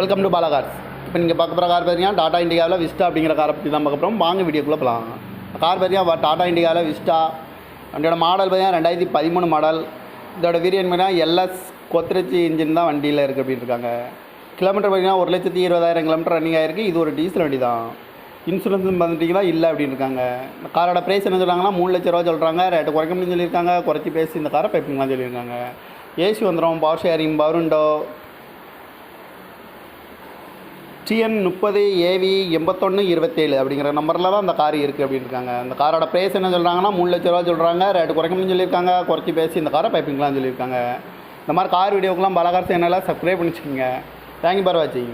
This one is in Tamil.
Welcome to Bala cars. இப்போ நீங்கள் பார்க்க போகிற கார் பார்த்தீங்கன்னா டாடா இண்டிகாவில் விஸ்டா அப்படிங்கிற காரை பற்றி தான் பார்க்க போகிறோம். வாங்க வீடியோக்குள்ளே போகலாம். கார் பார்த்தீங்கன்னா டாடா இண்டிகாவில் விஸ்டா வண்டியோட மாடல் பார்த்தீங்கன்னா 2013 மாடல். இதோட வேரியன்ட் பார்த்தீங்கன்னா எல்எஸ் கொத்ரெச்சி இன்ஜின் தான் வண்டியில் இருக்குது அப்படின்னு இருக்காங்க. கிலோமீட்டர் பார்த்தீங்கன்னா 1,20,000 கிலோமீட்டர் ரன்னிங் ஆகிருக்கு. இது ஒரு டீசல் வண்டி தான். இன்சூரன்ஸ் வந்துட்டிங்கன்னா இல்லை அப்படின்னு இருக்காங்க. இந்த காரோட ப்ரைஸ் என்ன சொல்கிறாங்கன்னா 3 லட்ச ரூபா சொல்கிறாங்க. ரேட்டு குறைக்க முடியும்னு சொல்லியிருக்காங்க. குறைச்சி பேசி இந்த காரை பைப்பிங்லாம் சொல்லியிருக்காங்க. ஏசி வந்துடும், power sharing, power window, TN30 AV 8127 அப்படிங்கிற நம்பரில் தான் அந்த கார் இருக்குது அப்படின்னு இருக்காங்க. இந்த காரோட ப்ரைஸ் என்ன சொல்கிறாங்கன்னா 3 லட்ச ரூபா சொல்கிறாங்க. ரேட்டு குறைக்கணும்னு சொல்லியிருக்காங்க. குறைச்சி பேசி இந்த காரை பைப்பிங்லாம் சொல்லியிருக்காங்க. இந்த மாதிரி கார் வீடியோக்கெலாம் பாலா கார்ஸ் சேனலை சப்ஸ்கிரைப் பண்ணிச்சுக்கோங்க. தேங்க்யூ ஃபார் வாட்சிங்.